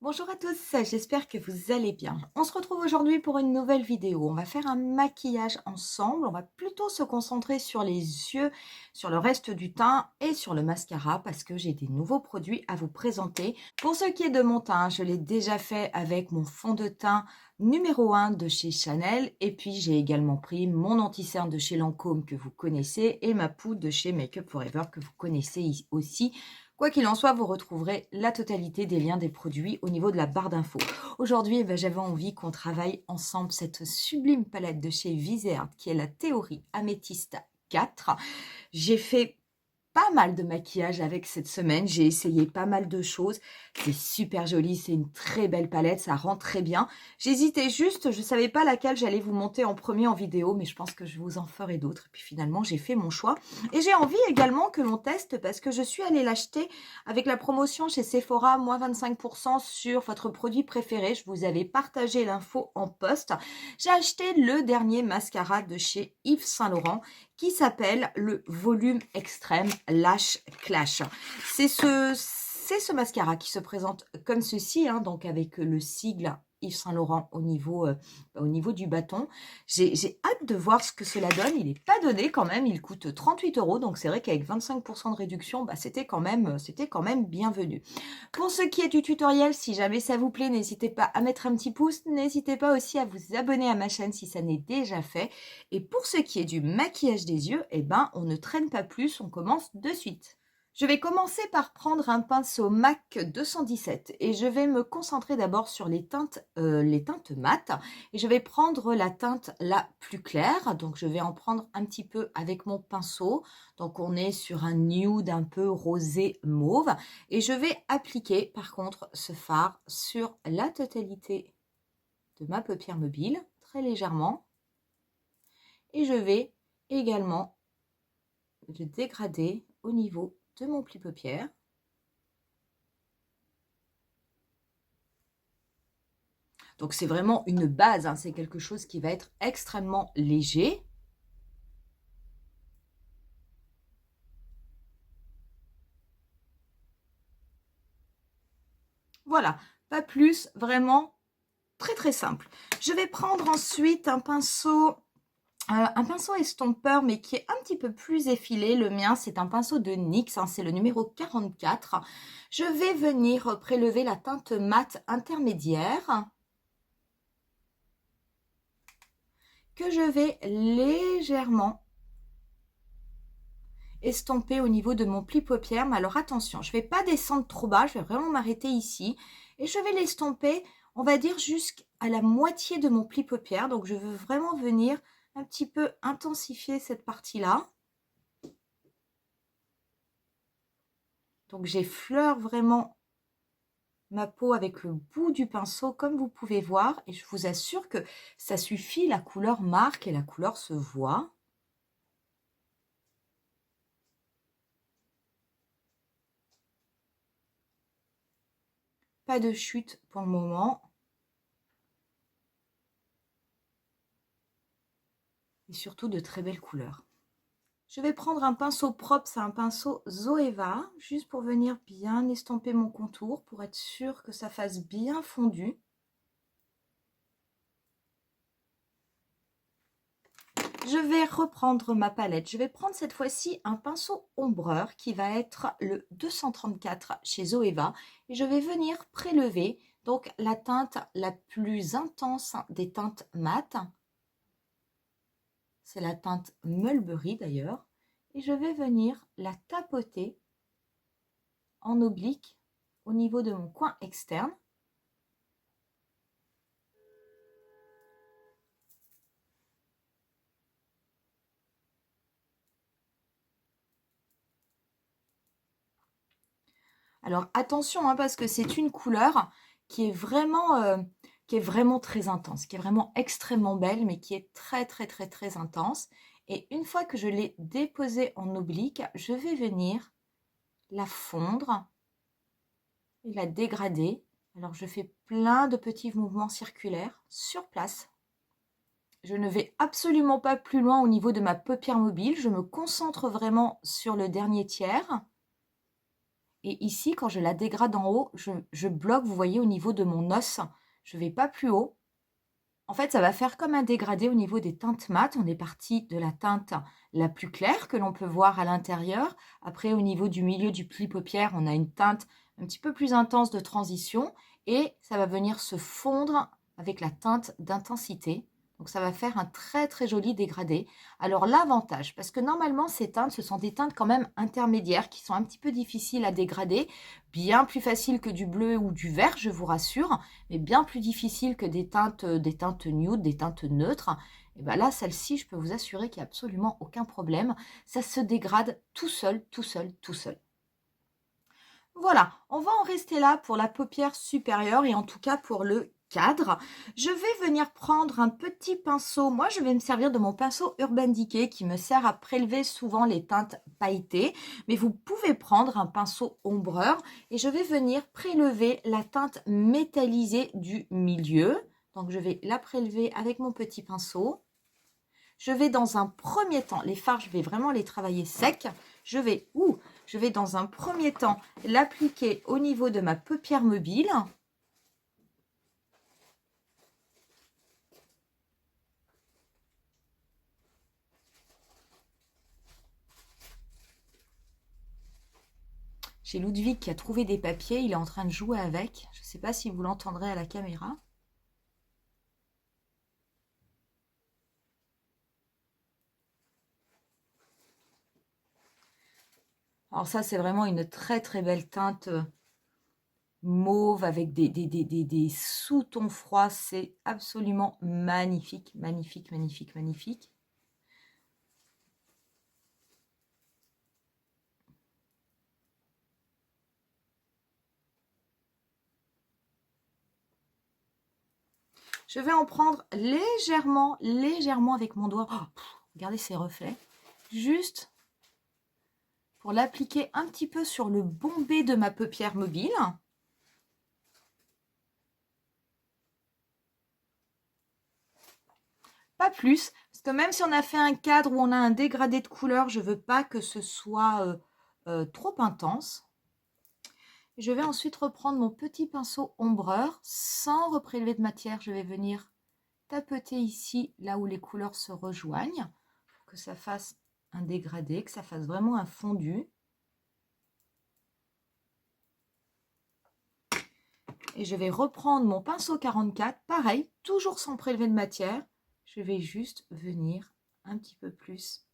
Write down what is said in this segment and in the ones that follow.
Bonjour à tous, j'espère que vous allez bien. On se retrouve aujourd'hui pour une nouvelle vidéo. On va faire un maquillage ensemble. On va plutôt se concentrer sur les yeux, sur le reste du teint et sur le mascara parce que j'ai des nouveaux produits à vous présenter. Pour ce qui est de mon teint, je l'ai déjà fait avec mon fond de teint numéro 1 de chez Chanel. Et puis j'ai également pris mon anti-cerne de chez Lancôme que vous connaissez et ma poudre de chez Make Up Forever que vous connaissez aussi. Quoi qu'il en soit, vous retrouverez la totalité des liens des produits au niveau de la barre d'infos. Aujourd'hui, j'avais envie qu'on travaille ensemble cette sublime palette de chez Viseart qui est la Théorie Améthyste 4. J'ai fait pas mal de maquillage avec cette semaine. J'ai essayé pas mal de choses. C'est super joli, c'est une très belle palette, ça rend très bien. J'hésitais juste, je savais pas laquelle j'allais vous monter en premier en vidéo, mais je pense que je vous en ferai d'autres. Puis finalement, j'ai fait mon choix. Et j'ai envie également que l'on teste parce que je suis allée l'acheter avec la promotion chez Sephora, moins 25% sur votre produit préféré. Je vous avais partagé l'info en post. J'ai acheté le dernier mascara de chez Yves Saint Laurent qui s'appelle le Volume Extrême Lash Clash. C'est ce mascara qui se présente comme ceci, hein, donc avec le sigle Yves Saint Laurent au niveau du bâton. J'ai hâte de voir ce que cela donne. Il n'est pas donné quand même, il coûte 38 €, donc c'est vrai qu'avec 25% de réduction, c'était quand même bienvenu. Pour ce qui est du tutoriel, si jamais ça vous plaît, n'hésitez pas à mettre un petit pouce, n'hésitez pas aussi à vous abonner à ma chaîne si ça n'est déjà fait. Et pour ce qui est du maquillage des yeux, on ne traîne pas plus, on commence de suite. Je vais commencer par prendre un pinceau MAC 217 et je vais me concentrer d'abord sur les teintes mates. Et je vais prendre la teinte la plus claire, donc je vais en prendre un petit peu avec mon pinceau. Donc on est sur un nude un peu rosé mauve. Et je vais appliquer par contre ce fard sur la totalité de ma paupière mobile, très légèrement. Et je vais également le dégrader au niveau de mon pli paupière. Donc c'est vraiment une base, hein, c'est quelque chose qui va être extrêmement léger. Voilà, pas plus, vraiment très très simple. Je vais prendre ensuite un pinceau estompeur, mais qui est un petit peu plus effilé. Le mien, c'est un pinceau de NYX, hein, c'est le numéro 44. Je vais venir prélever la teinte mate intermédiaire que je vais légèrement estomper au niveau de mon pli paupière. Mais alors attention, je ne vais pas descendre trop bas, je vais vraiment m'arrêter ici. Et je vais l'estomper, on va dire, jusqu'à la moitié de mon pli paupière. Donc je veux vraiment venir un petit peu intensifier cette partie-là. Donc j'effleure vraiment ma peau avec le bout du pinceau, comme vous pouvez voir. Et je vous assure que ça suffit, la couleur marque et la couleur se voit. Pas de chute pour le moment. Et surtout de très belles couleurs. Je vais prendre un pinceau propre, c'est un pinceau Zoeva, juste pour venir bien estomper mon contour, pour être sûr que ça fasse bien fondu. Je vais reprendre ma palette. Je vais prendre cette fois-ci un pinceau ombreur qui va être le 234 chez Zoeva. Et je vais venir prélever donc la teinte la plus intense des teintes mates. C'est la teinte Mulberry d'ailleurs. Et je vais venir la tapoter en oblique au niveau de mon coin externe. Alors attention, hein, parce que c'est une couleur qui est vraiment très intense, qui est vraiment extrêmement belle, mais qui est très très très très intense. Et une fois que je l'ai déposée en oblique, je vais venir la fondre et la dégrader. Alors je fais plein de petits mouvements circulaires sur place. Je ne vais absolument pas plus loin au niveau de ma paupière mobile. Je me concentre vraiment sur le dernier tiers. Et ici, quand je la dégrade en haut, je bloque, vous voyez, au niveau de mon os. Je ne vais pas plus haut. En fait, ça va faire comme un dégradé au niveau des teintes mates. On est parti de la teinte la plus claire que l'on peut voir à l'intérieur. Après, au niveau du milieu du pli paupière, on a une teinte un petit peu plus intense de transition. Et ça va venir se fondre avec la teinte d'intensité. Donc, ça va faire un très, très joli dégradé. Alors, l'avantage, parce que normalement, ces teintes, ce sont des teintes quand même intermédiaires qui sont un petit peu difficiles à dégrader. Bien plus faciles que du bleu ou du vert, je vous rassure, mais bien plus difficile que des teintes nude, des teintes neutres. Et bien là, celle-ci, je peux vous assurer qu'il n'y a absolument aucun problème. Ça se dégrade tout seul, tout seul, tout seul. Voilà, on va en rester là pour la paupière supérieure et en tout cas pour le cadre. Je vais venir prendre un petit pinceau. Moi, je vais me servir de mon pinceau Urban Decay qui me sert à prélever souvent les teintes pailletées. Mais vous pouvez prendre un pinceau ombreur et je vais venir prélever la teinte métallisée du milieu. Donc, je vais la prélever avec mon petit pinceau. Je vais dans un premier temps, les fards, je vais vraiment les travailler secs. Je vais dans un premier temps l'appliquer au niveau de ma paupière mobile. J'ai Ludwig qui a trouvé des papiers, il est en train de jouer avec. Je ne sais pas si vous l'entendrez à la caméra. Alors ça, c'est vraiment une très très belle teinte mauve avec des sous-tons froids. C'est absolument magnifique, magnifique, magnifique, magnifique. Je vais en prendre légèrement, légèrement avec mon doigt. Oh, regardez ces reflets. Juste pour l'appliquer un petit peu sur le bombé de ma paupière mobile. Pas plus, parce que même si on a fait un cadre où on a un dégradé de couleur, je ne veux pas que ce soit trop intense. Je vais ensuite reprendre mon petit pinceau ombreur sans reprélever de matière. Je vais venir tapeter ici, là où les couleurs se rejoignent, pour que ça fasse un dégradé, que ça fasse vraiment un fondu. Et je vais reprendre mon pinceau 44, pareil, toujours sans prélever de matière. Je vais juste venir un petit peu plus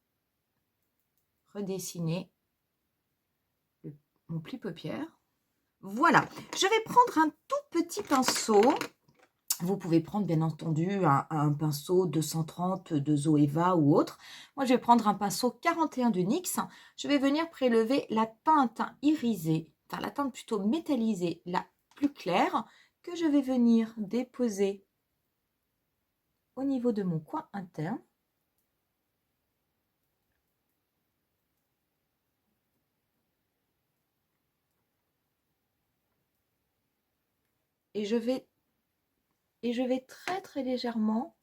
redessiner mon pli paupière. Voilà, je vais prendre un tout petit pinceau. Vous pouvez prendre bien entendu un pinceau 230 de Zoeva ou autre. Moi, je vais prendre un pinceau 41 de NYX. Je vais venir prélever la teinte irisée, enfin la teinte plutôt métallisée, la plus claire, que je vais venir déposer au niveau de mon coin interne. Et je vais très très légèrement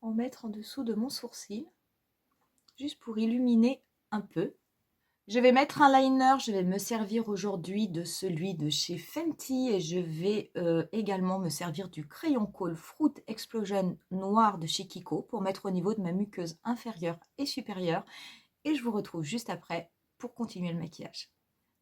en mettre en dessous de mon sourcil, juste pour illuminer un peu. Je vais mettre un liner, je vais me servir aujourd'hui de celui de chez Fenty et je vais également me servir du crayon colle Fruit Explosion noir de chez Kiko pour mettre au niveau de ma muqueuse inférieure et supérieure. Et je vous retrouve juste après pour continuer le maquillage.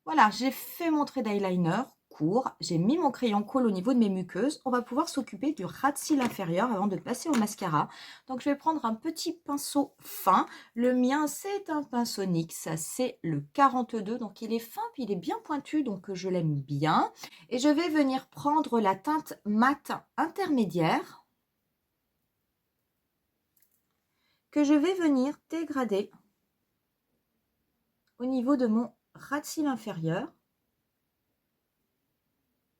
Voilà, j'ai fait mon trait d'eyeliner court, j'ai mis mon crayon colle au niveau de mes muqueuses. On va pouvoir s'occuper du ras de cils inférieur avant de passer au mascara. Donc je vais prendre un petit pinceau fin. Le mien, c'est un pinceau NYX, c'est le 42. Donc il est fin, puis il est bien pointu, donc je l'aime bien. Et je vais venir prendre la teinte mat intermédiaire que je vais venir dégrader au niveau de mon ras de cils inférieur.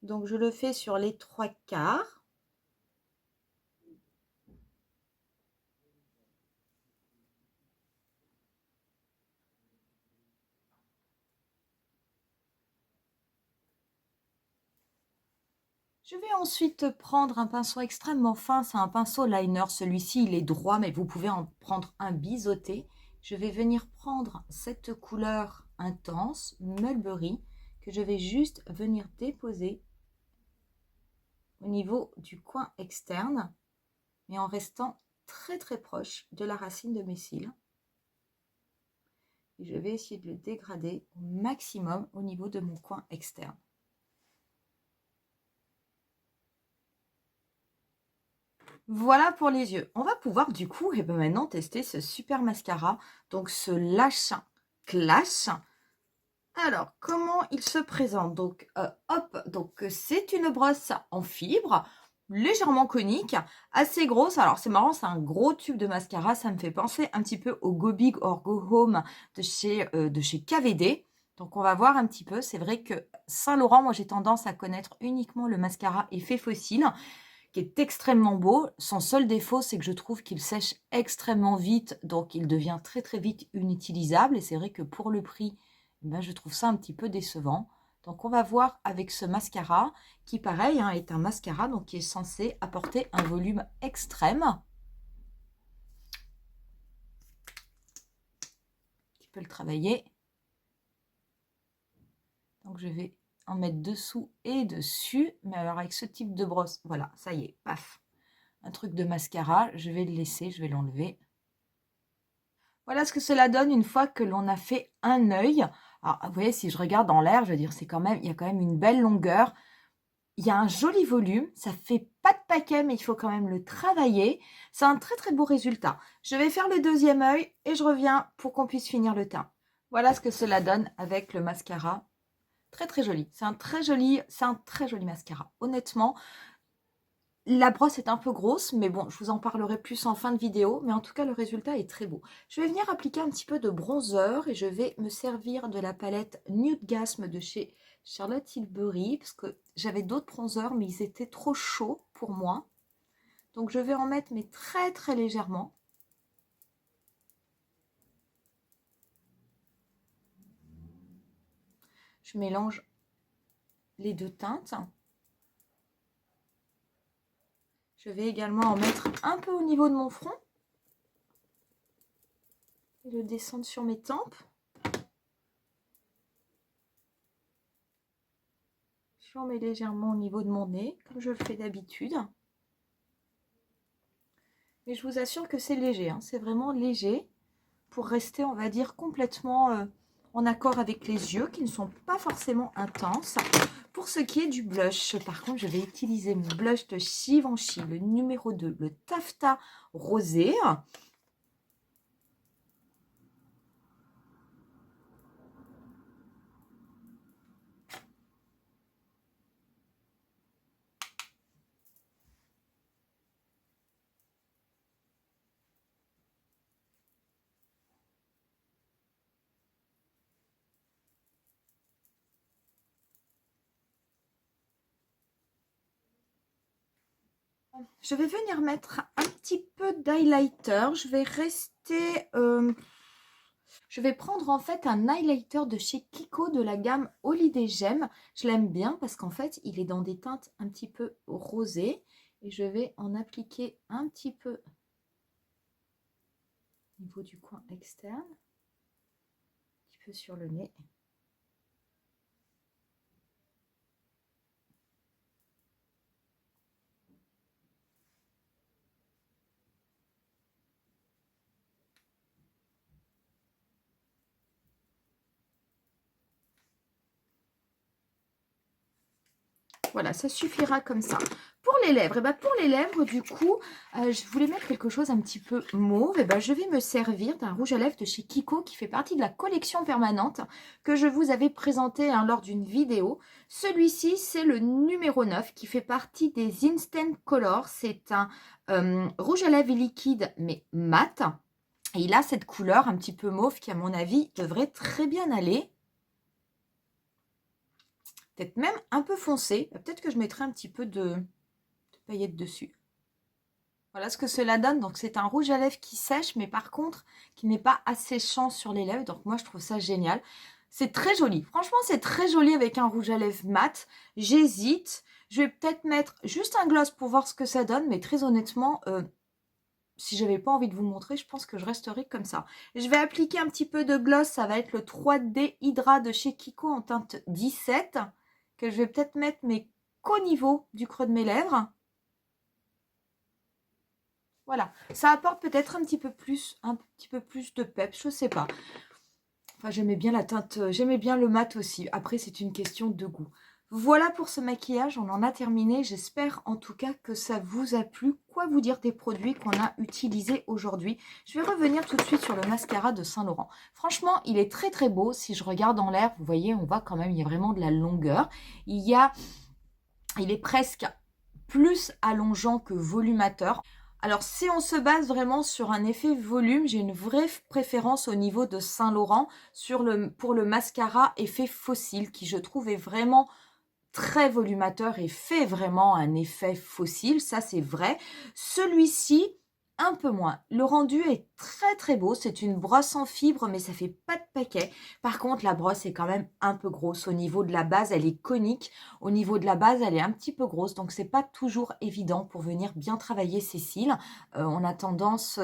Donc, je le fais sur les 3/4. Je vais ensuite prendre un pinceau extrêmement fin. C'est un pinceau liner. Celui-ci, il est droit, mais vous pouvez en prendre un biseauté. Je vais venir prendre cette couleur intense, Mulberry, que je vais juste venir déposer au niveau du coin externe, mais en restant très très proche de la racine de mes cils. Et je vais essayer de le dégrader au maximum au niveau de mon coin externe. Voilà pour les yeux. On va pouvoir du coup maintenant tester ce super mascara, donc ce Lash Clash. Alors, comment il se présente? Donc, hop, donc c'est une brosse en fibre, légèrement conique, assez grosse. Alors, c'est marrant, c'est un gros tube de mascara. Ça me fait penser un petit peu au Go Big or Go Home de chez KVD. Donc, on va voir un petit peu. C'est vrai que Saint-Laurent, moi, j'ai tendance à connaître uniquement le mascara Effet Fossile, qui est extrêmement beau. Son seul défaut, c'est que je trouve qu'il sèche extrêmement vite. Donc, il devient très, très vite inutilisable. Et c'est vrai que pour le prix, ben, je trouve ça un petit peu décevant. Donc, on va voir avec ce mascara, qui pareil, hein, est un mascara donc, qui est censé apporter un volume extrême. Tu peux le travailler. Donc, je vais en mettre dessous et dessus. Mais alors, avec ce type de brosse, voilà, ça y est, paf. Un truc de mascara, je vais le laisser, je vais l'enlever. Voilà ce que cela donne une fois que l'on a fait un œil. Alors, vous voyez, si je regarde en l'air, je veux dire, il y a quand même une belle longueur. Il y a un joli volume. Ça fait pas de paquet, mais il faut quand même le travailler. C'est un très, très beau résultat. Je vais faire le deuxième œil et je reviens pour qu'on puisse finir le teint. Voilà ce que cela donne avec le mascara. Très, très joli. C'est un très joli mascara. Honnêtement, la brosse est un peu grosse, mais bon, je vous en parlerai plus en fin de vidéo. Mais en tout cas, le résultat est très beau. Je vais venir appliquer un petit peu de bronzer et je vais me servir de la palette Nude Gasm de chez Charlotte Tilbury. Parce que j'avais d'autres bronzers, mais ils étaient trop chauds pour moi. Donc, je vais en mettre, mais très très légèrement. Je mélange les deux teintes. Je vais également en mettre un peu au niveau de mon front. Et le descendre sur mes tempes. J'en mets légèrement au niveau de mon nez, comme je le fais d'habitude. Mais je vous assure que c'est léger, hein. C'est vraiment léger pour rester, on va dire, complètement en accord avec les yeux, qui ne sont pas forcément intenses. Pour ce qui est du blush, par contre, je vais utiliser mon blush de Givenchy, le numéro 2, le Taffetas Rosé. Je vais venir mettre un petit peu d'highlighter. Je vais rester... je vais prendre en fait un highlighter de chez Kiko de la gamme Holiday Gem. Je l'aime bien parce qu'en fait, il est dans des teintes un petit peu rosées. Et je vais en appliquer un petit peu au niveau du coin externe. Un petit peu sur le nez. Voilà, ça suffira comme ça. Pour les lèvres, pour les lèvres, du coup, je voulais mettre quelque chose un petit peu mauve. Je vais me servir d'un rouge à lèvres de chez Kiko qui fait partie de la collection permanente que je vous avais présenté lors d'une vidéo. Celui-ci, c'est le numéro 9 qui fait partie des Instant Color. C'est un rouge à lèvres liquide mais mat. Et il a cette couleur un petit peu mauve qui, à mon avis, devrait très bien aller. Peut-être même un peu foncé. Peut-être que je mettrai un petit peu de paillettes dessus. Voilà ce que cela donne. Donc, c'est un rouge à lèvres qui sèche, mais par contre, qui n'est pas asséchant sur les lèvres. Donc, moi, je trouve ça génial. C'est très joli. Franchement, c'est très joli avec un rouge à lèvres mat. J'hésite. Je vais peut-être mettre juste un gloss pour voir ce que ça donne. Mais très honnêtement, si j'avais pas envie de vous montrer, je pense que je resterai comme ça. Je vais appliquer un petit peu de gloss, ça va être le 3D Hydra de chez Kiko en teinte 17, que je vais peut-être mettre mais qu'au niveau du creux de mes lèvres. Voilà, ça apporte peut-être un petit peu plus de peps, je sais pas. Enfin, j'aimais bien la teinte, j'aimais bien le mat aussi. Après, c'est une question de goût. Voilà pour ce maquillage, on en a terminé. J'espère en tout cas que ça vous a plu. Quoi vous dire des produits qu'on a utilisés aujourd'hui? Je vais revenir tout de suite sur le mascara de Saint Laurent. Franchement, il est très très beau. Si je regarde en l'air, vous voyez, on voit quand même, il y a vraiment de la longueur. Il est presque plus allongeant que volumateur. Alors, si on se base vraiment sur un effet volume, j'ai une vraie préférence au niveau de Saint Laurent pour le mascara effet fossile, qui je trouve est vraiment très volumateur et fait vraiment un effet fossile, ça c'est vrai. Celui-ci, un peu moins. Le rendu est très très beau, c'est une brosse en fibre mais ça fait pas de paquet. Par contre la brosse est quand même un peu grosse. Au niveau de la base elle est conique, au niveau de la base elle est un petit peu grosse, donc c'est pas toujours évident pour venir bien travailler ses cils. On a tendance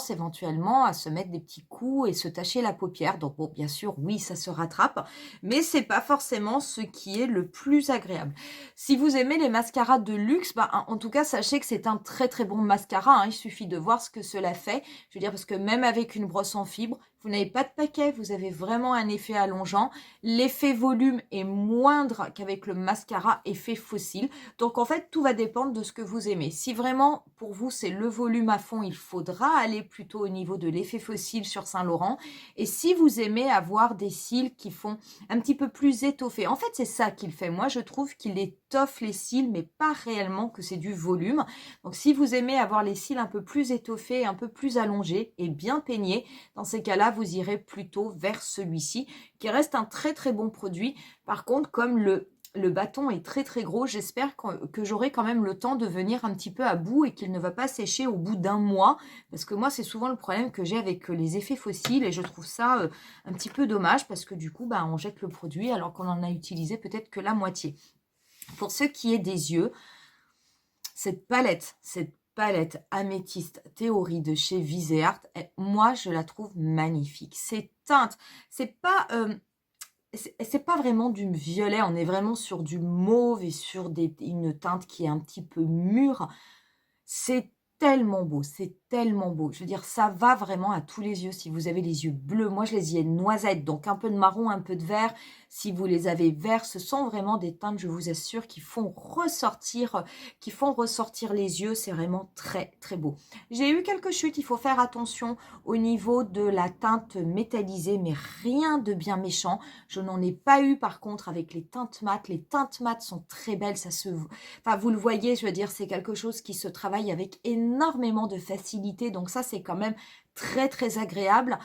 éventuellement à se mettre des petits coups et se tacher la paupière. Donc bon, bien sûr, oui, ça se rattrape, mais c'est pas forcément ce qui est le plus agréable. Si vous aimez les mascaras de luxe, en tout cas, sachez que c'est un très très bon mascara. Il suffit de voir ce que cela fait. Je veux dire, parce que même avec une brosse en fibre, vous n'avez pas de paquet, vous avez vraiment un effet allongeant. L'effet volume est moindre qu'avec le mascara effet fossile. Donc en fait, tout va dépendre de ce que vous aimez. Si vraiment, pour vous, c'est le volume à fond, il faudra aller plutôt au niveau de l'effet fossile sur Saint Laurent. Et si vous aimez avoir des cils qui font un petit peu plus étoffés, en fait, c'est ça qu'il fait. Moi, je trouve qu'il étoffe les cils, mais pas réellement que c'est du volume. Donc si vous aimez avoir les cils un peu plus étoffés, un peu plus allongés et bien peignés, dans ces cas-là, vous irez plutôt vers celui-ci, qui reste un très très bon produit. Par contre, comme le bâton est très très gros, j'espère que j'aurai quand même le temps de venir un petit peu à bout et qu'il ne va pas sécher au bout d'un mois, parce que moi c'est souvent le problème que j'ai avec les effets fossiles et je trouve ça un petit peu dommage parce que du coup on jette le produit alors qu'on en a utilisé peut-être que la moitié. Pour ce qui est des yeux, cette palette améthyste théorie de chez Viseart, moi je la trouve magnifique. Ces teintes, c'est pas vraiment du violet, on est vraiment sur du mauve et sur une teinte qui est un petit peu mûre. C'est tellement beau, c'est tellement beau. Je veux dire, ça va vraiment à tous les yeux. Si vous avez les yeux bleus, moi je les ai noisettes, donc un peu de marron, un peu de vert. Si vous les avez verts, ce sont vraiment des teintes, je vous assure, qui font ressortir les yeux. C'est vraiment très très beau. J'ai eu quelques chutes, il faut faire attention au niveau de la teinte métallisée, mais rien de bien méchant. Je n'en ai pas eu par contre avec les teintes mates. Les teintes mates sont très belles, enfin, vous le voyez, je veux dire, c'est quelque chose qui se travaille avec énormément de facilité. Donc ça, c'est quand même très, très agréable.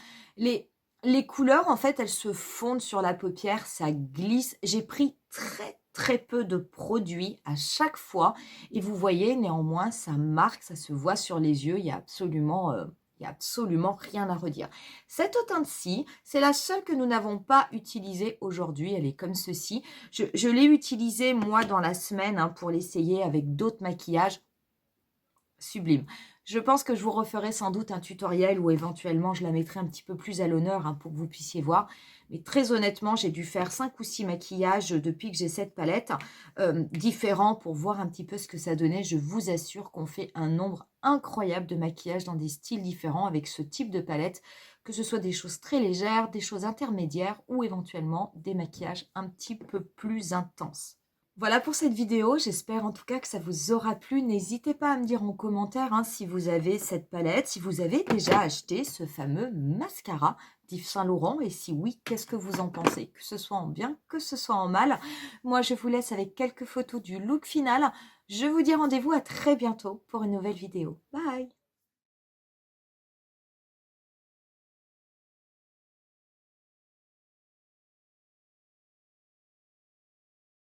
Les couleurs, en fait, elles se fondent sur la paupière, ça glisse. J'ai pris très, très peu de produits à chaque fois. Et vous voyez, néanmoins, ça marque, ça se voit sur les yeux. Il y a absolument rien à redire. Cette teinte-ci, c'est la seule que nous n'avons pas utilisée aujourd'hui. Elle est comme ceci. Je l'ai utilisée, moi, dans la semaine pour l'essayer avec d'autres maquillages. Sublime. Je pense que je vous referai sans doute un tutoriel ou éventuellement je la mettrai un petit peu plus à l'honneur pour que vous puissiez voir. Mais très honnêtement, j'ai dû faire 5 ou 6 maquillages depuis que j'ai cette palette différents pour voir un petit peu ce que ça donnait. Je vous assure qu'on fait un nombre incroyable de maquillages dans des styles différents avec ce type de palette, que ce soit des choses très légères, des choses intermédiaires ou éventuellement des maquillages un petit peu plus intenses. Voilà pour cette vidéo, j'espère en tout cas que ça vous aura plu. N'hésitez pas à me dire en commentaire si vous avez cette palette, si vous avez déjà acheté ce fameux mascara d'Yves Saint Laurent et si oui, qu'est-ce que vous en pensez, que ce soit en bien, que ce soit en mal. Moi, je vous laisse avec quelques photos du look final. Je vous dis rendez-vous à très bientôt pour une nouvelle vidéo. Bye!